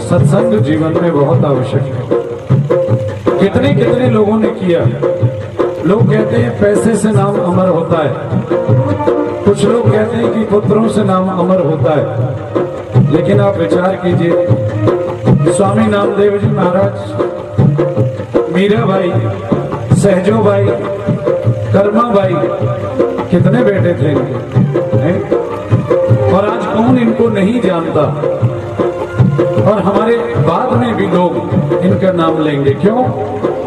सत्संग जीवन में बहुत आवश्यक है। कितने कितने लोगों ने किया। लोग कहते हैं पैसे से नाम अमर होता है, कुछ लोग कहते हैं कि पुत्रों से नाम अमर होता है। लेकिन आप विचार कीजिए, स्वामी नामदेव जी महाराज, मीराबाई, सहजोबाई, कर्माबाई, कितने बेटे थे इनके, और आज कौन इनको नहीं जानता। और हमारे बाद में भी लोग इनका नाम लेंगे। क्यों?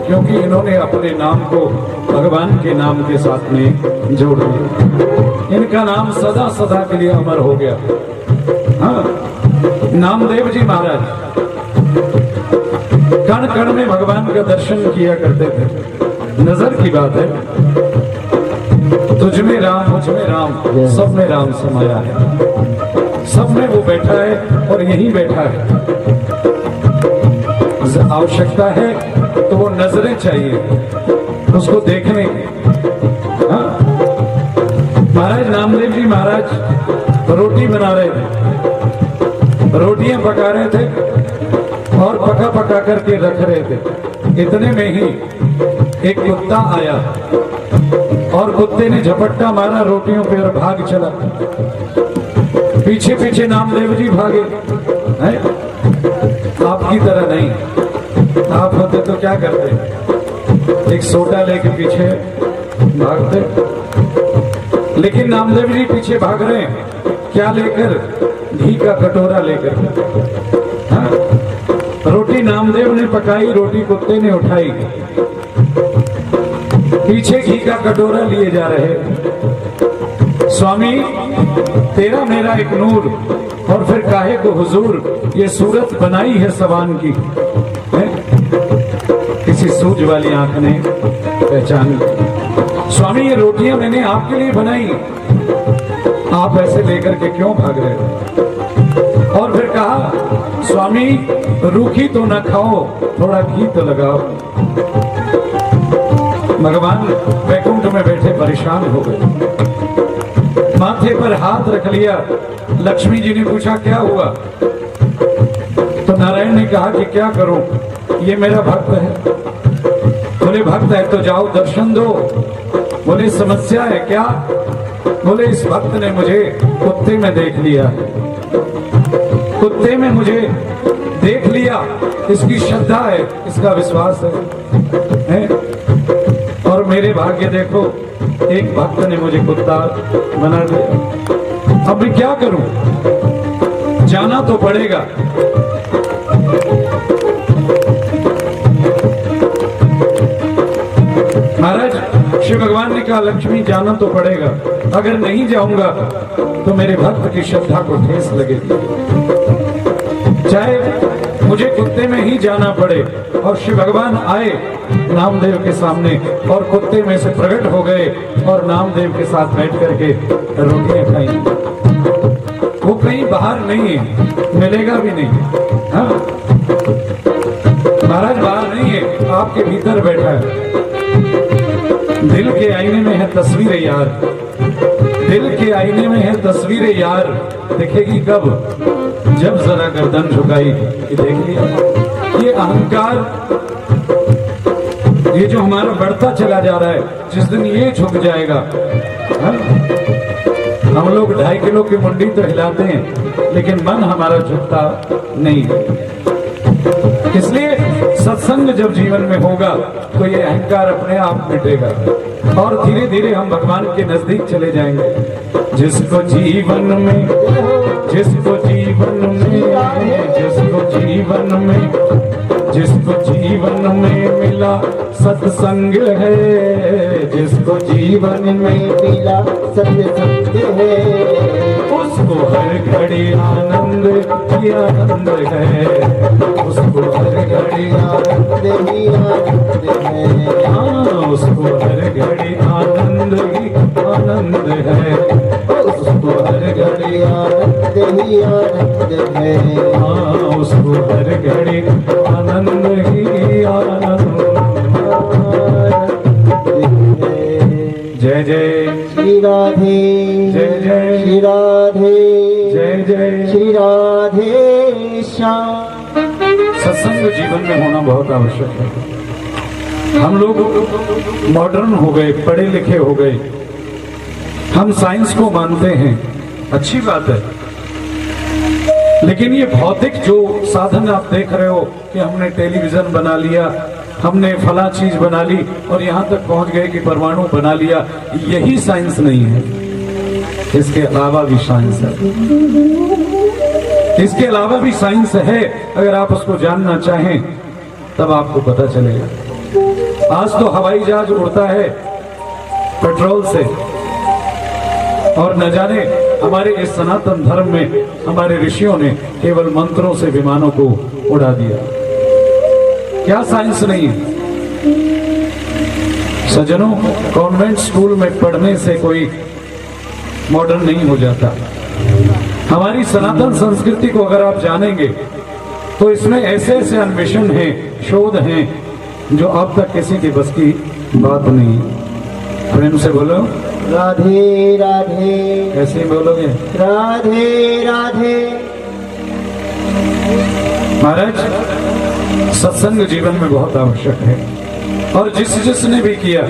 क्योंकि इन्होंने अपने नाम को भगवान के नाम के साथ में जोड़ दिया। इनका नाम सदा सदा के लिए अमर हो गया। हाँ, नामदेव जी महाराज कण कण में भगवान का दर्शन किया करते थे। नजर की बात है, तुझ में राम, मुझ में राम, सब में राम समाया है। सब में वो बैठा है और यही बैठा है। आवश्यकता है तो वो नजरें चाहिए उसको देखने की। हाँ? महाराज नामदेव जी महाराज रोटी बना रहे थे, रोटियां पका रहे थे और पका पका करके रख रहे थे। इतने में ही एक कुत्ता आया और कुत्ते ने झपट्टा मारा रोटियों पे और भाग चला। पीछे पीछे नामदेव जी भागे। हैं? आपकी तरह नहीं, आप होते तो क्या करते? एक सोटा लेके पीछे भागते। लेकिन नामदेव जी पीछे भाग रहे हैं, क्या लेकर? घी का कटोरा लेकर। हाँ? रोटी नामदेव ने पकाई, रोटी कुत्ते ने उठाई, पीछे घी का कटोरा लिए जा रहे। स्वामी तेरा मेरा एक नूर, और फिर काहे को हुजूर ये सूरत बनाई है सवान की। है? किसी सूझ वाली आंख ने पहचान। स्वामी ये रोटियां मैंने आपके लिए बनाई, आप ऐसे लेकर के क्यों भाग रहे हो? और फिर कहा स्वामी रूखी तो न खाओ, थोड़ा घी तो लगाओ। भगवान वैकुंठ में बैठे परेशान हो गए, माथे पर हाथ रख लिया। लक्ष्मी जी ने पूछा क्या हुआ? तो नारायण ने कहा कि क्या करूं, ये मेरा भक्त है। बोले भक्त है तो जाओ दर्शन दो। बोले समस्या है क्या? बोले इस भक्त ने मुझे कुत्ते में देख लिया, कुत्ते में मुझे देख लिया, इसकी श्रद्धा है, इसका विश्वास है? और मेरे भाग्य देखो, एक भक्त ने मुझे कुत्ता बना दिया। अब मैं क्या करूं? जाना तो पड़ेगा। महाराज शिव भगवान ने कहा लक्ष्मी जाना तो पड़ेगा, अगर नहीं जाऊंगा तो मेरे भक्त की श्रद्धा को ठेस लगेगी। चाहे मुझे कुत्ते में ही जाना पड़े। और शिव भगवान आए नामदेव के सामने और कुत्ते में से प्रकट हो गए और नामदेव के साथ बैठ करके रोटियां खाई। वो कहीं बाहर नहीं है, मिलेगा भी नहीं। हाँ? महाराज बाहर नहीं है, आपके भीतर बैठा है। दिल के आईने में है तस्वीर यार, दिल के आईने में है तस्वीर यार, दिखेगी कब? जब जरा गर्दन झुकाई कि देख लिया। ये अहंकार, ये जो हमारा बढ़ता चला जा रहा है, जिस दिन ये झुक जाएगा। हाँ? हम लोग 2.5 किलो की मुंडी तो हिलाते हैं, लेकिन मन हमारा झुकता नहीं है। इसलिए सत्संग जब जीवन में होगा तो ये अहंकार अपने आप मिटेगा और धीरे धीरे हम भगवान के नजदीक चले जाएंगे। जिसको जीवन में, जिसको जीवन में, जिसको जीवन में जिसको जीवन में मिला सत्संग है, जिसको जीवन में मिला सत्संग है, उसको हर घड़ी आनंद ही आनंद है, उसको हर घड़ी आनंद ही आनंद है। हाँ, उसको हर घड़ी आनंद ही आनंद है, उसको हर घड़ी आनंद ही आनंद है। हाँ, उसको हर घड़ी आनंद ही आनंद। जय जय श्री राधे, जय जय श्री राधे, जय जय। श्री राधे श्याम। सत्संग जीवन में होना बहुत आवश्यक है। हम लोग मॉडर्न हो गए, पढ़े लिखे हो गए, हम साइंस को मानते हैं, अच्छी बात है, लेकिन ये भौतिक जो साधन आप देख रहे हो कि हमने टेलीविजन बना लिया, हमने फला चीज बना ली और यहां तक पहुंच गए कि परमाणु बना लिया, यही साइंस नहीं है। इसके अलावा भी साइंस है, इसके अलावा भी साइंस है। अगर आप उसको जानना चाहें तब आपको पता चलेगा। आज तो हवाई जहाज उड़ता है पेट्रोल से, और न जाने हमारे इस सनातन धर्म में हमारे ऋषियों ने केवल मंत्रों से विमानों को उड़ा दिया। क्या साइंस नहीं है? सज्जनों, कॉन्वेंट स्कूल में पढ़ने से कोई मॉडर्न नहीं हो जाता। हमारी सनातन संस्कृति को अगर आप जानेंगे तो इसमें ऐसे ऐसे अन्वेषण हैं, शोध हैं, जो अब तक किसी की बस की बात नहीं। प्रेम से बोलो राधे राधे। कैसे बोलोगे? राधे राधे। महाराज, सत्संग जीवन में बहुत आवश्यक है, और जिसने भी किया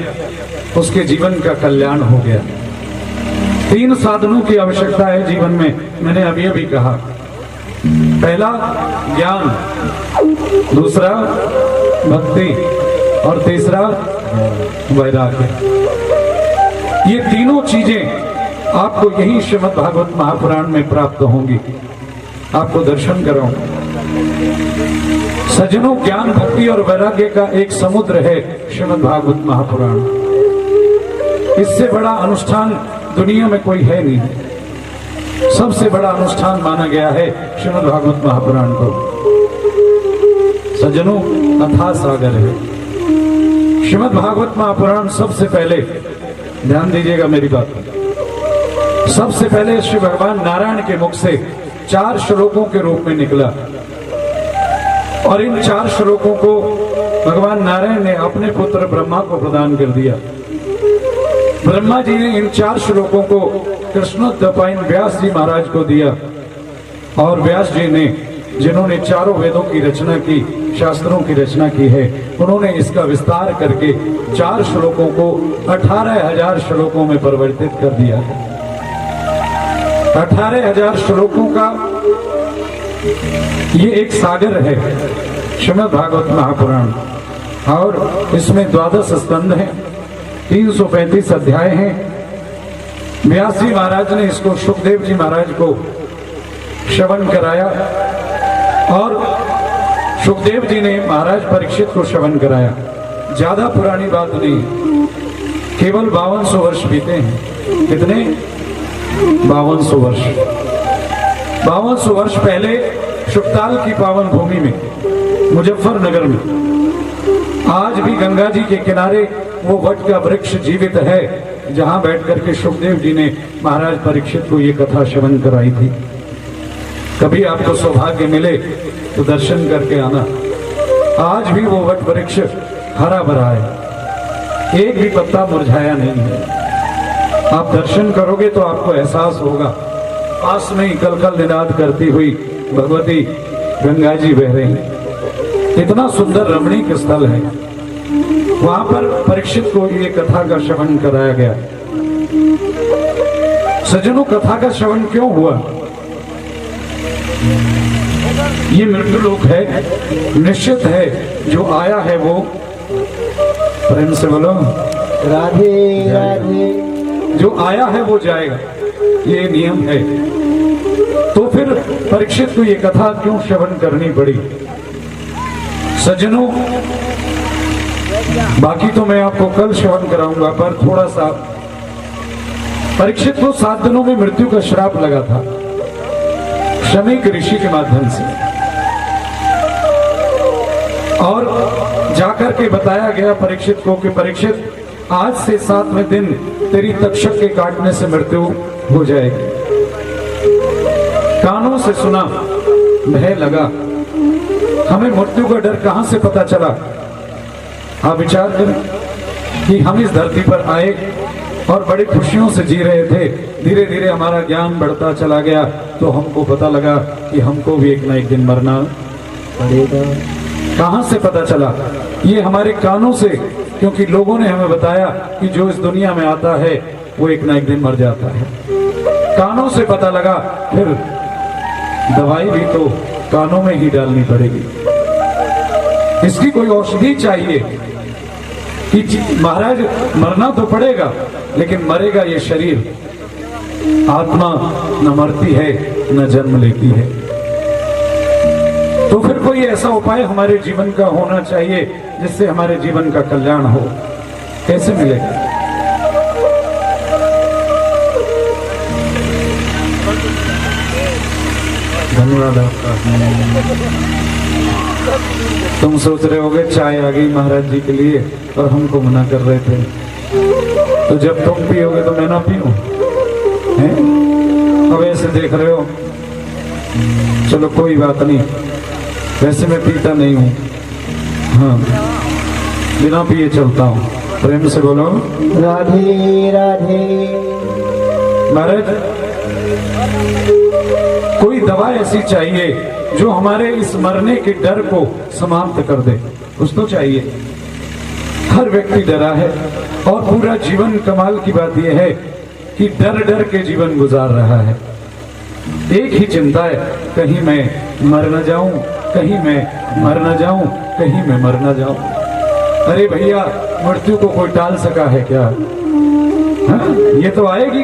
उसके जीवन का कल्याण हो गया। 3 साधनों की आवश्यकता है जीवन में, मैंने अभी अभी कहा। पहला ज्ञान, दूसरा भक्ति, और तीसरा वैराग्य। ये तीनों चीजें आपको यही श्रीमद् भागवत महापुराण में प्राप्त होंगी। आपको दर्शन कराऊं। सज्जनों, ज्ञान, भक्ति और वैराग्य का एक समुद्र है श्रीमद् भागवत महापुराण। इससे बड़ा अनुष्ठान दुनिया में कोई है नहीं। सबसे बड़ा अनुष्ठान माना गया है श्रीमद् भागवत महापुराण को। सज्जनों, अथाह सागर है श्रीमद् भागवत महापुराण। सबसे पहले ध्यान दीजिएगा मेरी बात, सबसे पहले श्री भगवान नारायण के मुख से 4 श्लोकों के रूप में निकला, और इन 4 श्लोकों को भगवान नारायण ने अपने पुत्र ब्रह्मा को प्रदान कर दिया। ब्रह्मा जी ने इन 4 श्लोकों को कृष्णोद्यपायन व्यास जी महाराज को दिया, और व्यास जी ने, जिन्होंने चारों वेदों की रचना की, शास्त्रों की रचना की है, उन्होंने इसका विस्तार करके 4 श्लोकों को 18,000 श्लोकों में परिवर्तित कर दिया है। 18,000 श्लोकों का ये एक सागर है श्रीमद् भागवत महापुराण, और इसमें 12 स्कंद हैं, 335 अध्याय हैं। व्यास जी महाराज ने इसको सुखदेव जी महाराज को श्रवण कराया, और सुखदेव जी ने महाराज परीक्षित को श्रवण कराया। ज्यादा पुरानी बात नहीं, केवल 5200 वर्ष बीते हैं। कितने? 5200 वर्ष। 5200 वर्ष पहले शुक्ताल की पावन भूमि में, मुजफ्फरनगर में, आज भी गंगा जी के किनारे वो वट का वृक्ष जीवित है, जहां बैठ करके सुखदेव जी ने महाराज परीक्षित को ये कथा श्रवण कराई थी। कभी आपको सौभाग्य मिले तो दर्शन करके आना। आज भी वो वट वृक्ष हरा भरा है, एक भी पत्ता मुरझाया नहीं है। आप दर्शन करोगे तो आपको एहसास होगा, पास में ही कलकल निनाद करती हुई भगवती गंगा जी बह रही हैं। इतना सुंदर रमणीक स्थल है। वहां पर परीक्षित को ये कथा का श्रवण कराया गया। सज्जनों, कथा का श्रवण क्यों हुआ? ये मृत्यु लोक है, निश्चित है, जो आया है वो, प्रेम से बोलो राधे राधे, जो आया है वो जाएगा, ये नियम है। तो फिर परीक्षित को ये कथा क्यों श्रवण करनी पड़ी? सज्जनों, बाकी तो मैं आपको कल श्रवण कराऊंगा, पर थोड़ा सा परीक्षित को 7 दिनों में मृत्यु का श्राप लगा था शमीक ऋषि के माध्यम से, और जाकर के बताया गया परीक्षित को कि परीक्षित, आज से 7वें दिन तेरी तक्षक के काटने से मृत्यु हो जाएगी। कानों से सुना, भय लगा, हमें मृत्यु का डर कहां से पता चला। आप विचार करें कि हम इस धरती पर आए और बड़ी खुशियों से जी रहे थे, धीरे धीरे हमारा ज्ञान बढ़ता चला गया, तो हमको पता लगा कि हमको भी एक ना एक दिन मरना पड़ेगा। कहां से पता चला? ये हमारे कानों से, क्योंकि लोगों ने हमें बताया कि जो इस दुनिया में आता है वो एक ना एक दिन मर जाता है। कानों से पता लगा, फिर दवाई भी तो कानों में ही डालनी पड़ेगी। इसकी कोई औषधि चाहिए कि महाराज मरना तो पड़ेगा, लेकिन मरेगा ये शरीर, आत्मा न मरती है न जन्म लेती है। तो फिर कोई ऐसा उपाय हमारे जीवन का होना चाहिए जिससे हमारे जीवन का कल्याण हो। कैसे मिलेगा? धन्यवाद आपका। तुम सोच रहे होगे चाय आ गई महाराज जी के लिए और हमको मना कर रहे थे, तो जब तुम पियोगे तो मैं ना पीऊं? अब ऐसे देख रहे हो, चलो कोई बात नहीं, वैसे मैं पीता नहीं हूँ, हाँ बिना पिए चलता हूँ। प्रेम से बोलो राधे राधे। महाराज, कोई दवा ऐसी चाहिए जो हमारे इस मरने के डर को समाप्त कर दे, कुछ तो चाहिए। हर व्यक्ति डरा है और पूरा जीवन, कमाल की बात यह है कि डर डर के जीवन गुजार रहा है। एक ही चिंता है, कहीं मैं मर न जाऊं, कहीं मैं मर न जाऊं, कहीं मैं मर न जाऊं। अरे भैया, मृत्यु को कोई टाल सका है क्या? हाँ, ये तो आएगी,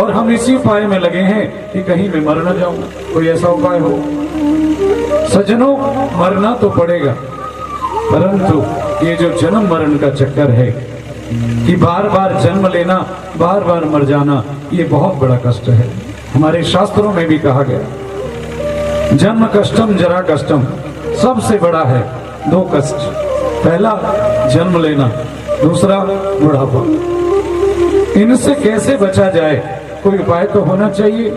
और हम इसी उपाय में लगे हैं कि कहीं मैं मर न जाऊं। कोई ऐसा उपाय हो? सज्जनों, मरना तो पड़ेगा, परंतु ये जो जन्म मरण का चक्कर है कि बार बार जन्म लेना, बार बार मर जाना, ये बहुत बड़ा कष्ट है। हमारे शास्त्रों में भी कहा गया, जन्म कष्टम जरा कष्टम, सबसे बड़ा है 2 कष्ट। पहला जन्म लेना, दूसरा बुढ़ापा। इनसे कैसे बचा जाए? कोई उपाय तो होना चाहिए।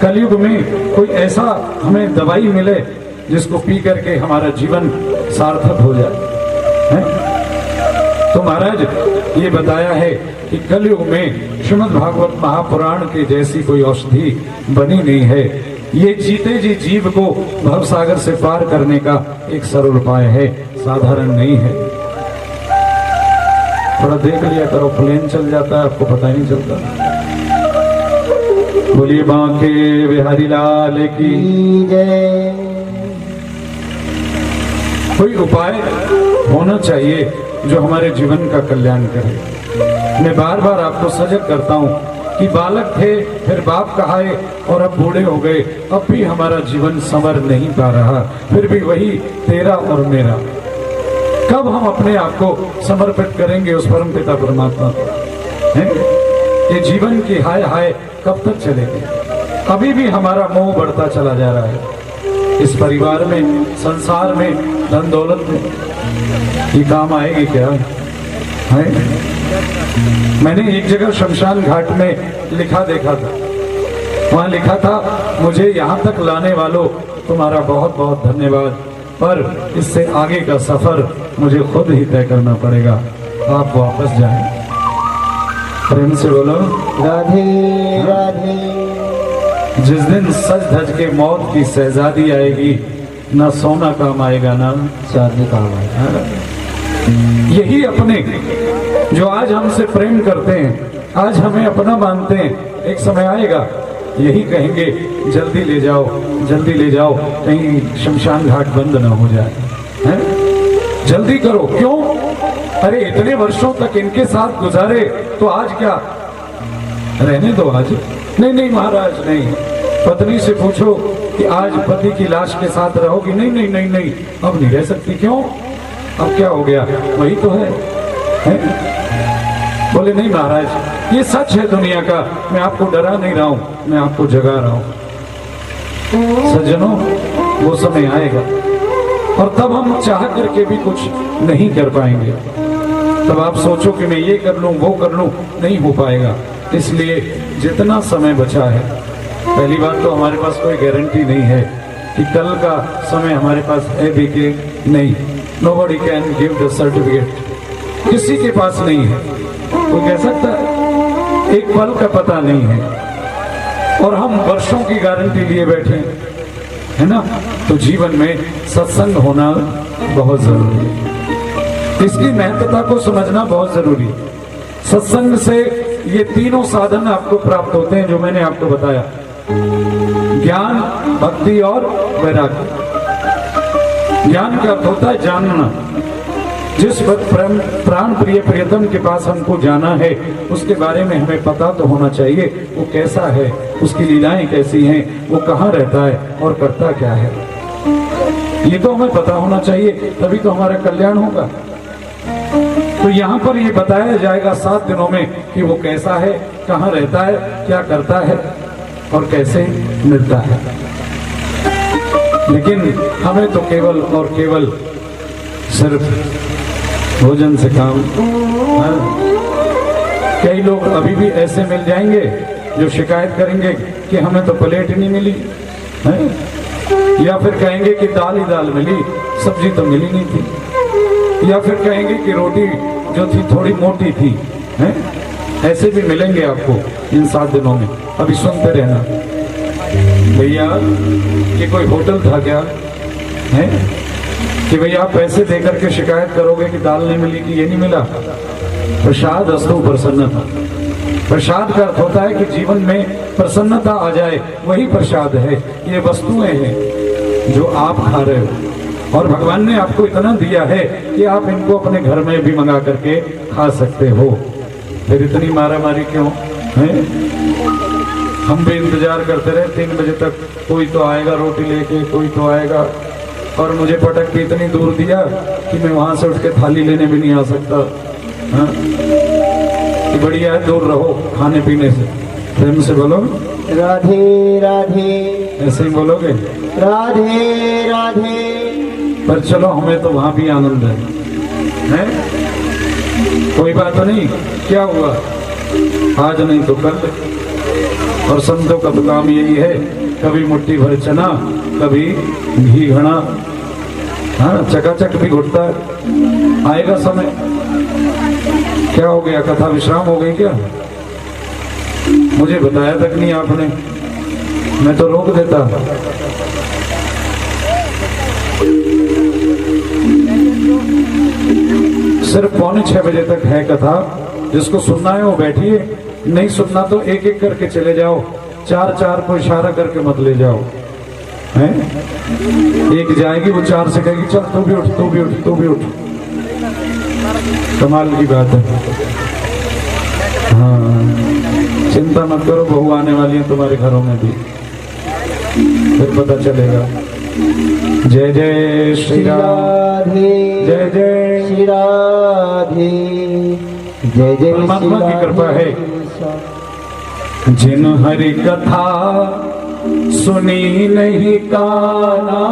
कलयुग में कोई ऐसा हमें दवाई मिले जिसको पी करके हमारा जीवन सार्थक हो जाए, है? तो महाराज ये बताया है कि कलयुग में श्रीमद् भागवत महापुराण के जैसी कोई औषधि बनी नहीं है। ये जीते जी जीव को भवसागर से पार करने का एक सरल उपाय है, साधारण नहीं है। थोड़ा देख लिया करो, प्लेन चल जाता है, आपको पता ही नहीं चलता। बोलिए बांके बिहारी लाल की जय। कोई उपाय होना चाहिए जो हमारे जीवन का कल्याण करे। मैं बार बार आपको सजग करता हूँ कि बालक थे, फिर बाप कहाए, और अब बूढ़े हो गए, अब भी हमारा जीवन संवर नहीं पा रहा, फिर भी वही तेरा और मेरा। कब हम अपने आप को समर्पित करेंगे उस परम पिता परमात्मा को? ये जीवन की हाय हाय कब तक चलेगी? अभी भी हमारा मोह बढ़ता चला जा रहा है। इस परिवार में, संसार में, धन दौलत में, ये काम आएगी क्या? है? मैंने एक जगह शमशान घाट में लिखा देखा था, वहां लिखा था, मुझे यहाँ तक लाने वालों तुम्हारा बहुत बहुत धन्यवाद, पर इससे आगे का सफर मुझे खुद ही तय करना पड़ेगा, आप वापस जाएं। प्रेम से बोलो राधे राधे। जिस दिन सज धज के मौत की शहजादी आएगी, ना सोना काम आएगा ना चांदी काम आएगा। यही अपने जो आज हमसे प्रेम करते हैं, आज हमें अपना मानते हैं, एक समय आएगा यही कहेंगे, जल्दी ले जाओ, जल्दी ले जाओ, कहीं शमशान घाट बंद ना हो जाए, हैं? जल्दी करो। क्यों? अरे इतने वर्षों तक इनके साथ गुजारे, तो आज क्या रहने दो आज? नहीं नहीं महाराज नहीं। पत्नी से पूछो कि आज पति की लाश के साथ रहोगी, नहीं नहीं नहीं नहीं, अब नहीं रह सकती। क्यों? अब क्या हो गया? वही तो है? बोले नहीं महाराज, ये सच है दुनिया का, मैं आपको डरा नहीं रहा हूं, मैं आपको जगा रहा हूं। सज्जनों, वो समय आएगा और तब हम चाह करके भी कुछ नहीं कर पाएंगे। तब आप सोचो कि मैं ये कर लूं, वो कर लूं, नहीं हो पाएगा। इसलिए जितना समय बचा है, पहली बात तो हमारे पास कोई गारंटी नहीं है कि कल का समय हमारे पास है भी कि नहीं। Nobody can give the certificate, किसी के पास नहीं है। कोई कह सकता है? एक पल का पता नहीं है और हम वर्षों की गारंटी लिए बैठे है ना। तो जीवन में सत्संग होना बहुत जरूरी है, इसकी महत्वता को समझना बहुत जरूरी है। सत्संग से ये तीनों साधन आपको प्राप्त होते हैं जो मैंने आपको बताया, ज्ञान, भक्ति और वैराग्य। ज्ञान का अर्थ होता है जानना। जिस प्राण प्रिय प्रियतम के पास हमको जाना है, उसके बारे में हमें पता तो होना चाहिए, वो कैसा है, उसकी लीलाएं कैसी हैं, वो कहाँ रहता है और करता क्या है। ये तो हमें पता होना चाहिए, तभी तो हमारा कल्याण होगा। तो यहाँ पर ये बताया जाएगा 7 दिनों में कि वो कैसा है, कहाँ रहता है, क्या करता है और कैसे मिलता है। लेकिन हमें तो केवल और केवल सिर्फ भोजन से काम। कई लोग अभी भी ऐसे मिल जाएंगे जो शिकायत करेंगे कि हमें तो प्लेट ही नहीं मिली है, या फिर कहेंगे कि दाल ही दाल मिली, सब्जी तो मिली नहीं थी, या फिर कहेंगे कि रोटी जो थी थोड़ी मोटी थी है। ऐसे भी मिलेंगे आपको इन 7 दिनों में। अभी सुनते रहना। भैया ये कोई होटल था क्या है कि भैया आप पैसे देकर के शिकायत करोगे कि दाल नहीं मिली, कि ये नहीं मिला। प्रसाद अस्तु प्रसन्नता। प्रसाद का अर्थ होता है कि जीवन में प्रसन्नता आ जाए, वही प्रसाद है। ये वस्तुएं हैं जो आप खा रहे हो और भगवान ने आपको इतना दिया है कि आप इनको अपने घर में भी मंगा करके खा सकते हो। फिर इतनी मारा मारी क्यों है? हम भी इंतजार करते रहे 3 बजे तक, कोई तो आएगा रोटी लेके, कोई तो आएगा। और मुझे पटक के इतनी दूर दिया कि मैं वहां से उठ के थाली लेने भी नहीं आ सकता। हाँ? कि बढ़िया है दूर रहो खाने पीने से। प्रेम से बोलो राधे राधे। ऐसे ही बोलोगे राधे राधे। पर चलो हमें तो वहां भी आनंद है? कोई बात नहीं, क्या हुआ, आज नहीं तो कल। और संतों का तो काम यही है, कभी मुट्ठी भर चना, कभी घी घना। हाँ, चकाचक भी घुटता है। आएगा समय। क्या हो गया, कथा विश्राम हो गई क्या? मुझे बताया तक नहीं आपने, मैं तो रोक देता। सिर्फ 5:45 बजे तक है कथा। जिसको सुनना है वो बैठिए, नहीं सुनना तो एक एक करके चले जाओ। 4 को इशारा करके मत ले जाओ हैं? एक जाएगी, वो 4 से कहेगी चल तू भी उठ, तू भी उठ, तू भी उठ। कमाल की बात है। हाँ, चिंता मत करो, बहू आने वाली है तुम्हारे घरों में भी, फिर पता चलेगा। जय जय श्री राधे, जय जय श्री राधे, जय जय परमात्मा की कृपा है। जिन हरि कथा सुनी नहीं काना,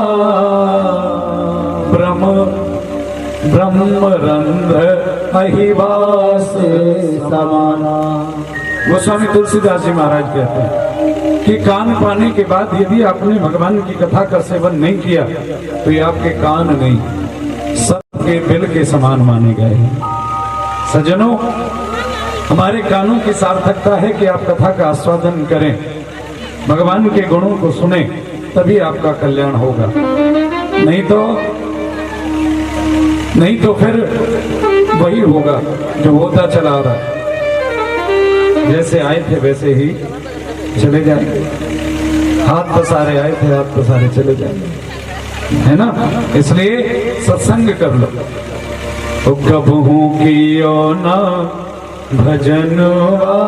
ब्रह्म रंध्र अहिवास समाना। गोस्वामी तुलसीदास जी महाराज कहते हैं कि कान पाने के बाद यदि आपने भगवान की कथा का सेवन नहीं किया तो ये आपके कान नहीं, सबके बिल के समान माने गए हैं। सज्जनों, हमारे कानों की सार्थकता है कि आप कथा का आस्वादन करें, भगवान के गुणों को सुने, तभी आपका कल्याण होगा। नहीं तो फिर वही होगा जो होता चला आ रहा। जैसे आए थे वैसे ही चले जाएंगे। हाथ पसारे आए थे, हाथ पसारे चले जाएंगे, है ना। इसलिए सत्संग कर लो। तो कबहू कियो ना भजनवा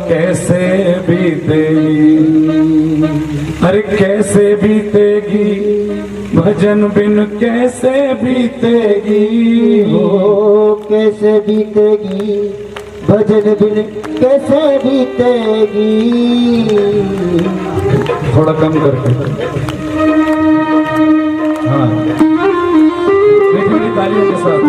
कैसे बीते, अरे कैसे बीतेगी भजन बिन कैसे बीतेगी ओ कैसे बीतेगी भजन बिन कैसे बीतेगी। थोड़ा कम करके हाँ देखिए तालियों के साथ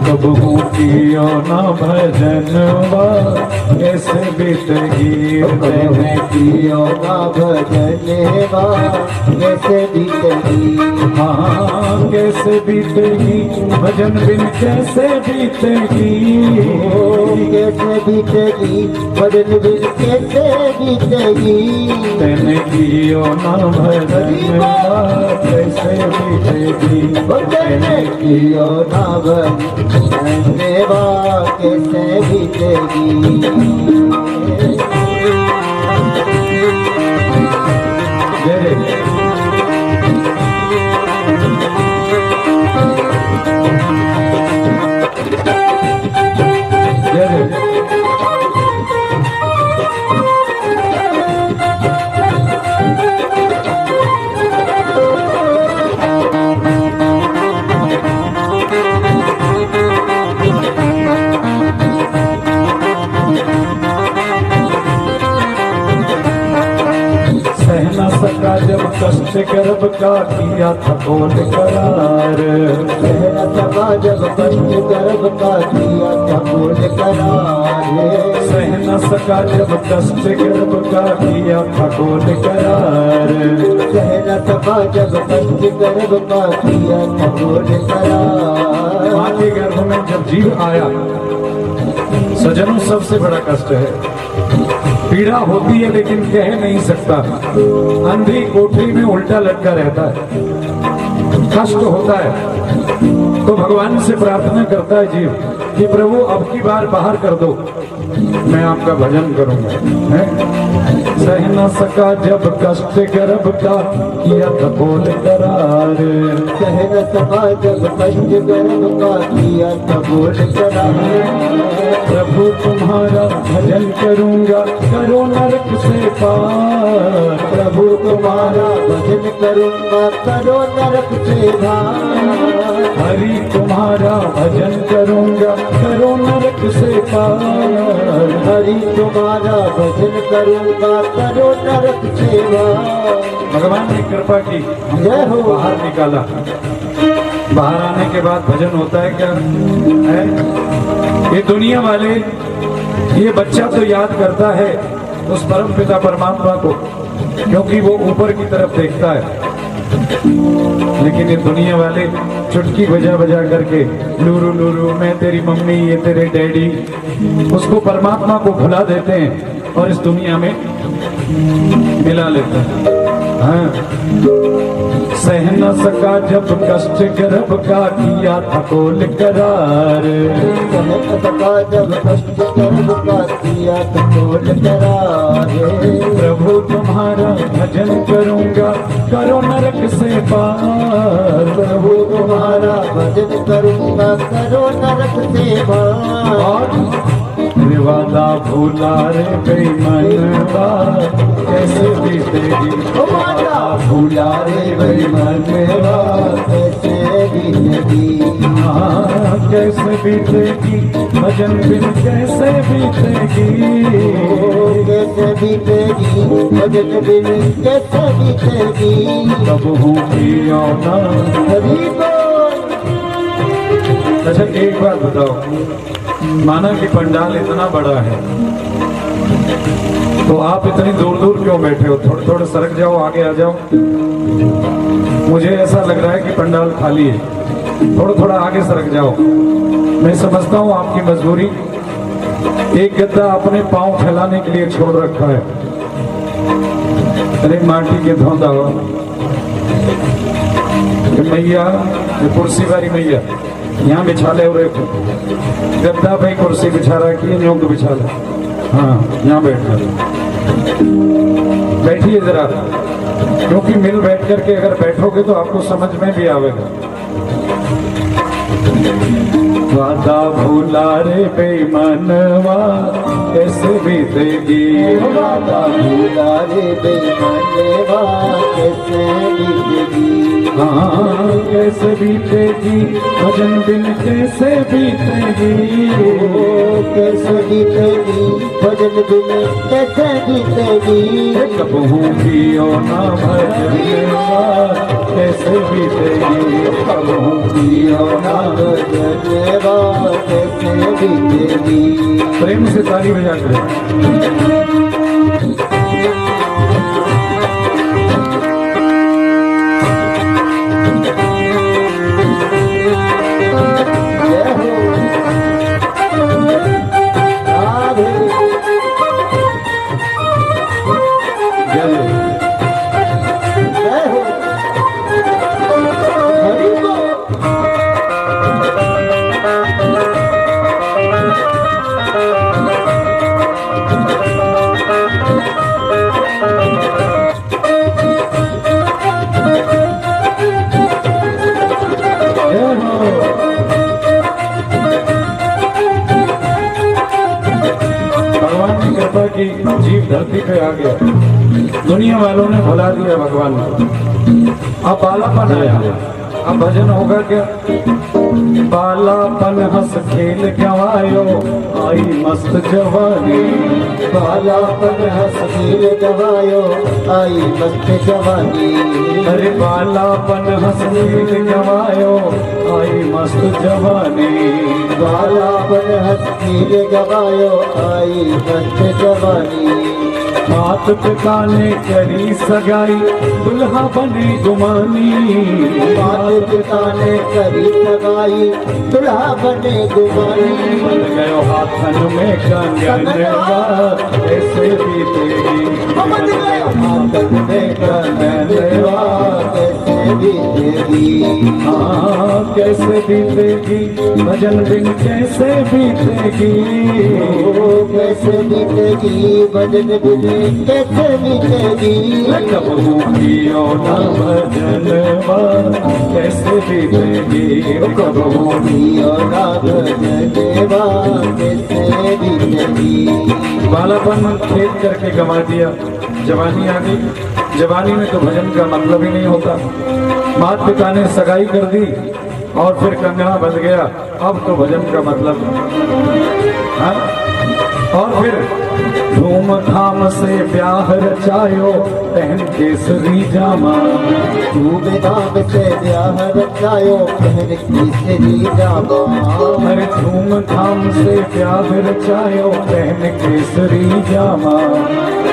कबहू कियो ना भजनवा कैसे बीतेगी मैंने कियो ना भजनवा कैसे बीतेगी। हाँ कैसे बीतेगी भजन बिन कैसे बीतेगी ओ कैसे बीतेगी भजन बिन कैसे बीतेगी। तेने कियो ना भजनवा कैसे बीतेगी मैंने कियो ना भजनवा कैसे बीतेगी। जय जय जय सह न सका जब कष्ट गर्भ का किया था बोल करार सहना सका जब कष्ट गर्भ का किया था बोल करार। सह न सका जब कष्ट गर्भ का किया था बोल करार सहना सका जब कष्ट गर्भ का किया था बोल करार। माँ के गर्भ में जब जीव आया सजनों सबसे बड़ा कष्ट है पीड़ा होती है लेकिन कह नहीं सकता अंधी कोठरी में उल्टा लटका रहता है कष्ट होता है तो भगवान से प्रार्थना करता है जीव कि प्रभु अब की बार बाहर कर दो मैं आपका भजन करूंगा है? सह न सका जब कष्ट गर्भ का किया था बोल करार सहना सका जब कष्ट गर्भ का किया था बोल करार। प्रभु तुम्हारा भजन करूंगा करो नरक से पार प्रभु तुम्हारा भजन करूंगा करो नरक से पार। हरि तुम्हारा भजन करूंगा करो नरक से पार हरि तुम्हारा भजन करूंगा करो नरक से पार। भगवान ने कृपा की जय हो। बाहर निकाला बाहर आने के बाद भजन होता है क्या है ये दुनिया वाले ये बच्चा तो याद करता है उस परम पिता परमात्मा को क्योंकि वो ऊपर की तरफ देखता है लेकिन ये दुनिया वाले चुटकी बजा बजा करके लूरू लूरू मैं तेरी मम्मी ये तेरे डैडी उसको परमात्मा को भुला देते हैं और इस दुनिया में मिला लेते हैं। हाँ सह न सका जब कष्ट गर्भ का किया था बोल करार सहना सका जब कष्ट गर्भ का किया था बोल करार। प्रभु तुम्हारा भजन करूंगा करो नरक से पार प्रभु तुम्हारा भजन करूंगा करो नरक से पार। और वादा भूला रे बेईमानवा कैसे बीतेगी वादा भूला रे बेईमानवा कैसे बीतेगी। हाँ कैसे बीतेगी भजन बिन कैसे बीतेगी कैसे बीतेगी भजन बिन कैसे बीतेगी। कब हूँ किया ना हरि बोल। अच्छा एक बात बताओ माना कि पंडाल इतना बड़ा है तो आप इतनी दूर दूर क्यों बैठे हो थोड़े थोड़े सरक जाओ आगे आ जाओ मुझे ऐसा लग रहा है कि पंडाल खाली है थोड़ा थोड़ा आगे सरक जाओ मैं समझता हूँ आपकी मजबूरी एक गद्दा अपने पांव फैलाने के लिए छोड़ रखा है अरे माटी के धौंधा कि मैया ये कुर्सी वाली मैया यहाँ बिछा ले और एक गद्दा भाई कुर्सी बिछा रहा कि योग बिछा ले। हाँ यहाँ बैठ कर बैठिए जरा, क्योंकि मिल बैठ करके अगर बैठोगे तो आपको समझ में भी आवेगा। वादा भूला रे बेईमानवा कैसे बीतेगी, वादा भूला रे बेईमानवा कैसे बीतेगी, हाँ कैसे बीतेगी भजन बिन कैसे बीतेगी, कैसे बीतेगी भजन बिन कैसे बीतेगी, कब हूँ पियो ना भजनवा कैसे बीतेगी, कब हूँ पियो ना भजनवा कैसे बीतेगी। प्रेम से ताली बजा कर की जीव धरती पे आ गया, दुनिया वालों ने भुला दिया भगवान को। अब बालापन आया, अब भजन होगा क्या? बालापन हंस खेल गवायो आई मस्त जवानी, बालापन हंस खेल गवायो आई मस्त जवानी, अरे बालापन हंस खेल गवायो आई मस्त जवानी, बालापन हंस खेल गवायो आई मस्त जवानी, मात पिता ने करी सगाई दुल्हा बने गुमानी, मात पिता ने करी सगाई दुल्हा बने गुमानी, बन गयो हाथन में कंगनवा कैसे बीतेगी, बन गयो हाथन में कंगनवा कैसे बीतेगी, हाँ कैसे बीतेगी भजन बिन कैसे बीतेगी, ओ कैसे बीतेगी भजन बिन कैसे बीतेगी, कब हूँ पियो ना भजनवा कैसे बीतेगी, कब हूँ पियो ना भजनवा कैसे बीतेगी। बालापन खेत करके गंवा दिया, जवानी आ गई, जवानी में तो भजन का मतलब ही नहीं होता। माता पिता ने सगाई कर दी और फिर कंगना बंध गया, अब तो भजन का मतलब हाँ? और फिर धूमधाम से ब्याह रचायो पहन केसरी जामा, धूमधाम से ब्याह रचायो पहन केसरी जामा, अरे धूमधाम से ब्याह रचायो पहन केसरी जामा,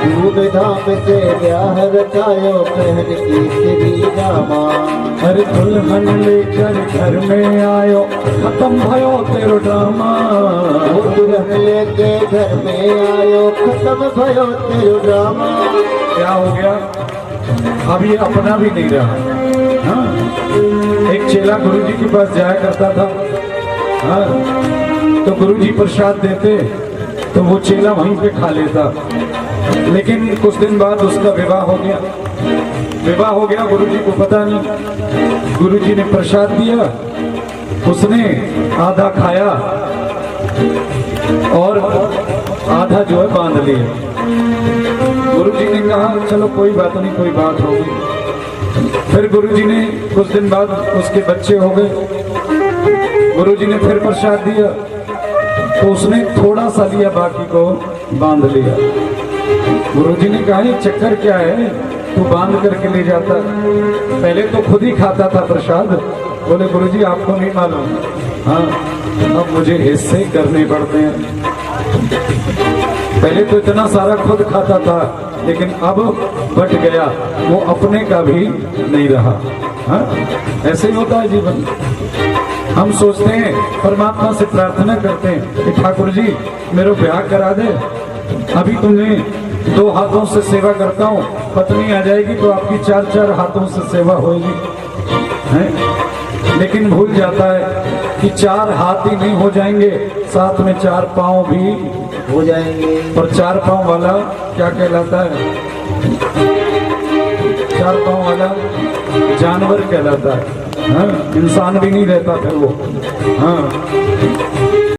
धूमधाम से ब्याह रचायो पहन केसरी जामा, अरे दुल्हन लेकर घर में आयो खत्म भयो तेरो ड्रामा, दुल्हन लेके घर में आयो खत्म भयो तेरो ड्रामा, क्या हो गया? अब ये अपना भी नहीं रहा। हाँ? एक चेला गुरुजी के पास जाया करता था, हाँ? तो गुरुजी प्रसाद देते तो वो चेला वहीं पे खा लेता, लेकिन कुछ दिन बाद उसका विवाह हो गया। विवाह हो गया, गुरुजी को पता नहीं, गुरुजी ने प्रसाद दिया, उसने आधा खाया और आधा जो है बांध लिया। गुरुजी ने कहा चलो कोई बात नहीं, कोई बात होगी। फिर गुरुजी ने कुछ दिन बाद उसके बच्चे हो गए, गुरुजी ने फिर प्रसाद दिया तो उसने थोड़ा सा लिया, बाकी को बांध लिया। गुरुजी ने कहा ये चक्कर क्या है, तू बांध करके ले जाता, पहले तो खुद ही खाता था प्रसाद। बोले गुरुजी आपको नहीं मालूम, हाँ अब मुझे हिस्से करने पड़ते हैं। पहले तो इतना सारा खुद खाता था, लेकिन अब बट गया, वो अपने का भी नहीं रहा। हाँ? ऐसे ही होता है जीवन। हम सोचते हैं, परमात्मा से प्रार्थना करते हैं कि ठाकुर जी मेरा ब्याह करा दे, अभी तुमने 2 हाथों से सेवा करता हूँ, पत्नी आ जाएगी तो आपकी 4-4 हाथों से सेवा होगी। हैं, लेकिन भूल जाता है कि 4 हाथ ही नहीं हो जाएंगे, साथ में 4 पांव भी हो जाएंगे। और 4 पांव वाला क्या कहलाता है? 4 पांव वाला जानवर कहलाता है। हाँ, इंसान भी नहीं रहता फिर वो। हाँ,